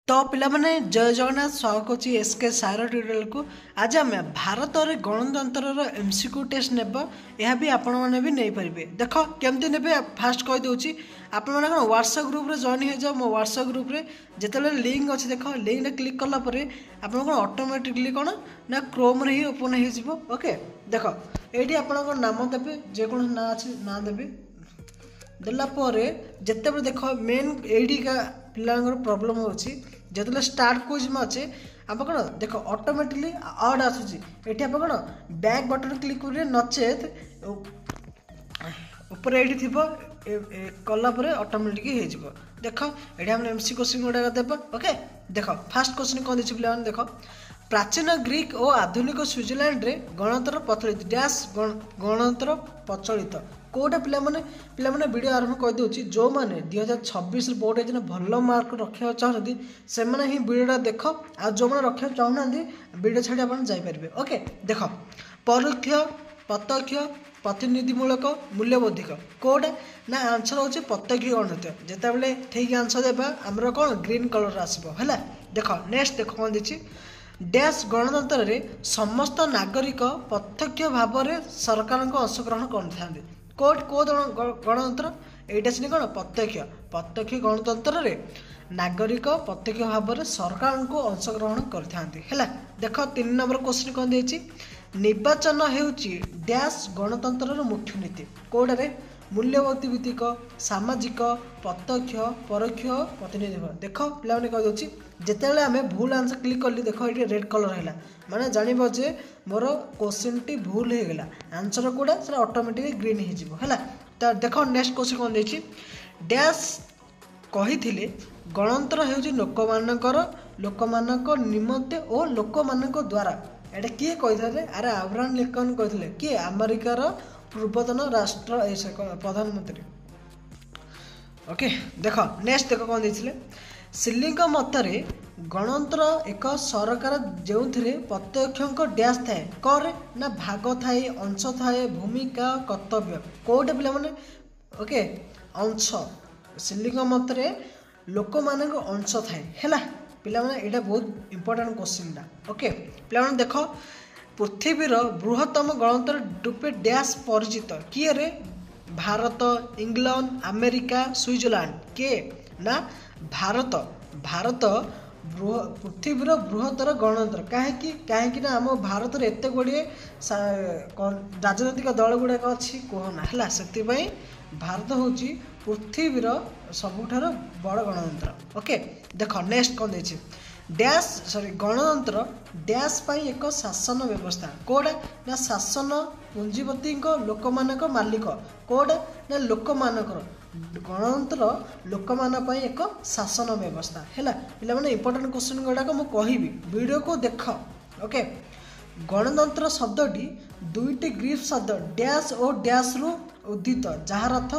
तो पिला माने जय जगन्नाथ स्वागत होची एसके सायर ट्यूटोरियल को। आज आम भारत में गणतंत्र एमसीक्यू टेस्ट नेब यह भी आपण मैंने भी नहीं पारे। देख केमती ने फास्ट कही दूसरी आपण मैंने कौन व्हाट्सएप ग्रुप रे जॉइन हो जाओ। मो व्हाट्सएप ग्रुप रे जिते लिंक अच्छे देख लिंक रे क्लिक कलापर आप कौन ऑटोमेटिकली कौन ना क्रोम रे ही ओपन हो। ओके देख ये आप नाम देवे जेको ना अच्छे ना देवे देलापर जिते देख मेन एडी का पिला प्रोब्लेम होची जो स्टार्ट क्विज में अच्छे आप कौन देख ऑटोमेटिकली आड आसूसी ये आप कौन बैक बटन क्लिक करेंगे नचेत ऊपर ये थी कलापर ऑटोमेटिक हो। देख ये हम एमसी क्वेश्चन गुड़ाक देवा। ओके देख फास्ट क्वेश्चन कौन देखिए पे देख प्राचीन ग्रीक और आधुनिक स्विट्जरलैंड रे गणतंत्र प्रचलित डैश गणतंत्र प्रचलित कोटा पिला माने वीडियो आरंभ कर दूची जो मैंने 2026 बोर्ड एग्जाम भल मार्क रखा चाहते से मैंने ही वीडियोटा देख आ जो मैंने रखा चाहूना वीडियो छाड़ी आप जापरेंगे। ओके देख परोक्ष प्रत्यक्ष प्रतिनिधिमूलक मूल्यबोधिक कोटा ना आंसर होचे प्रत्यक्ष गणित जिते ठीक आंसर देवा आमर कौन ग्रीन कलर आसो है। देख नेक्स्ट देख कौन देची डैश गणतंत्र रे समस्त नागरिक प्रत्यक्ष भाव में सरकार को अंशग्रहण करते कोड को गणतंत्र एटा से कौन प्रत्यक्ष गणतंत्र रे नागरिक प्रत्यक्ष भाव में सरकार को अंशग्रहण करते है। देख 3 नंबर क्वेश्चन कौन देची निर्वाचन हेउची डैश गणतंत्र मुख्य नीति कोडे मूल्यबोध भित्तिक सामाजिक प्रत्यक्ष परोक्ष प्रतिनिधि। देख पे कही जिते आम भूल आंसर क्लिक कली देख ये रेड कलर है माने जानव जे मोर क्वेश्चन टी भूल हो गला आंसर कोड़ा से ऑटोमेटिक ग्रीन है। तो देख नेक्स्ट क्वेश्चन कौन देची डैश कही गणतंत्र हो लोक निमंते और लोक द्वारा एटा किए कही अरे अब्राहम लिंकन कही किए अमेरिकार पूर्वतन राष्ट्र प्रधानमंत्री। ओके देख नेक्स्ट देख कौन देथिले सिल्लिंग मतरे गणतंत्र एक सरकार जो प्रत्यक्ष डैश थाए करे ना भाग थाए अंश थाए भूमिका कर्तव्य कोटे पिला माने। ओके अंश सिल्लिंग मतरे लोक मान अंश थाए है पिला माने एटा बहुत इंपोर्टेंट क्वेश्चन टा। ओके पिला माने देख पृथ्वीर बृहत्तम गणतंत्र रूपे डैश परिचित किए रे भारत इंग्लैंड अमेरिका स्विट्जरलैंड के ना भारत भारत पृथ्वीर बृहत्तर गणतंत्र कहीं आम भारत में एत गुड़े राजनैतिक दल गुड़ाक अच्छी कहना है से भारत हूँ पृथ्वीर सबुठार बड़ गणतंत्र। ओके देख नेक्स्ट कौन देछि डैश सॉरी गणतंत्र डैश पाई एक शासन व्यवस्था कोड़ा ना शासन पुंजीपति लोक मानक मालिक कोड़ा ना लोक मानकर गणतंत्र लोक मान एक शासन व्यवस्था है पे मैंने इंपोर्टेंट क्वेश्चन गुड़ाक मुझे कहबी वीडियो को देख। ओके गणतंत्र शब्दटी दुईटी ग्रीक शब्द डैश और डैश रु उदित जार अर्थ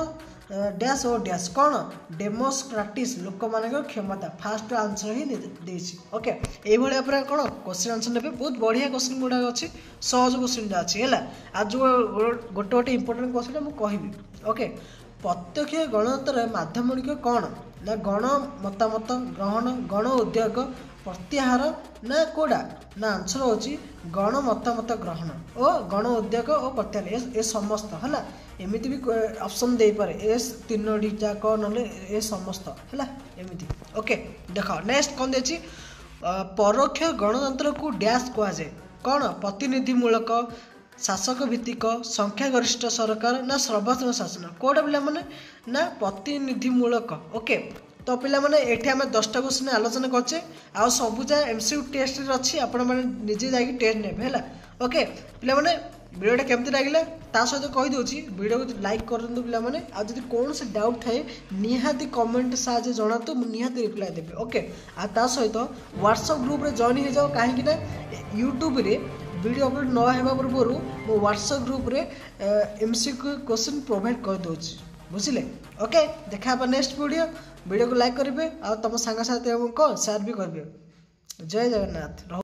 डैश और डैश कौन डेमोक्रेटिस लोक मान क्षमता फास्ट आंसर ही देछि। ओके ये कौन क्वेश्चन आंसर ने बहुत बढ़िया क्वेश्चन गुड़ाक अच्छी सहज क्वेश्चन अच्छी है आज गोटे गोटे इंपोर्टेंट क्वेश्चन मुझे कहबी। ओके प्रत्यक्ष गणतंत्र माध्यमिक कौन ना गण मतामत ग्रहण गण उद्योग प्रत्याहार ना कोड़ा ना आंसर होची गण मतामत ग्रहण और गण उद्योग और प्रत्याहार ए समस्त है एमती भी ऑप्शन दे पारे ए 3 जाक ना समस्त है एमती। ओके देख नेक्स्ट कौन देची परोक्ष गणतंत्र को डैश कहुए कौन प्रतिनिधिमूलक शासक भित्तिक संख्यागरिष्ठ सरकार ना सर्वसाधारण शासन कोड़ा पिला माने ना प्रतिनिधिमूलक। ओके तो पिला माने एठी हमें 10टा क्वेश्चन आलोचना करछे आ सबु जा एमसीक्यू टेस्ट रे अछि आपण माने निजे जाई टेस्ट नेबे हैला। ओके पिला माने वीडियोटा केमती लागिला ता सहित कहि दोछि वीडियो को लाइक करंतु पिला माने आ जदि कोन से डाउट थाए निहाती कमेंट साजे जणातु मु निहाती रिप्लाई देबे। ओके आ ता सहित व्हाट्सएप ग्रुप रे जॉइन हो जाओ काहे कि ना यूट्यूब रे वीडियो अपलोड न होगा पूर्व मो व्हाट्सएप ग्रुप रे एमसीक्यू क्वेश्चन प्रोवाइड कर दूसरी बुझिले। ओके देखा नेक्स्ट वीडियो को लाइक करेंगे और तुम सांग साथी को शेयर भी करेंगे। जय जगन्नाथ।